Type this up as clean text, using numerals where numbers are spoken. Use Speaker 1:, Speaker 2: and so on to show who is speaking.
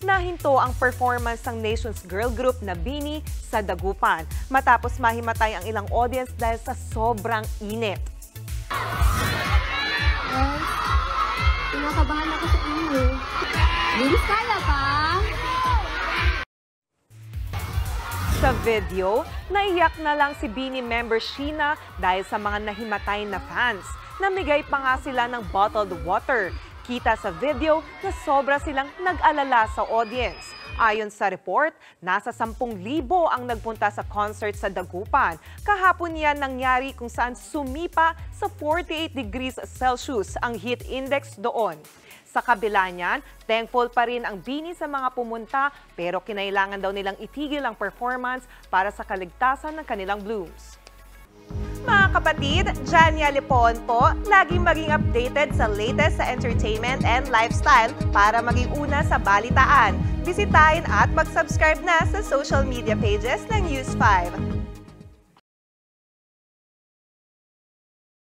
Speaker 1: nahinto ang performance ng Nation's girl group na BINI sa Dagupan matapos mahimatay ang ilang audience dahil sa sobrang init.
Speaker 2: Kinakabahan ako sa inyo. Bilis kaya pa?
Speaker 1: Sa video, naiyak na lang si BINI member Sheena dahil sa mga nahimatay na fans. Namigay pa nga sila ng bottled water. Kita sa video na sobra silang nag-alala sa audience. Ayon sa report, nasa 10,000 ang nagpunta sa concert sa Dagupan. Kahapon yan nangyari kung saan sumipa sa 48 degrees Celsius ang heat index doon. Sa kabila niyan, thankful pa rin ang BINI sa mga pumunta pero kinailangan daw nilang itigil ang performance para sa kaligtasan ng kanilang blooms. Mga kapatid, Jania Lipon po, laging maging updated sa latest sa entertainment and lifestyle para maging una sa balitaan. Bisitahin at mag-subscribe na sa social media pages ng News 5.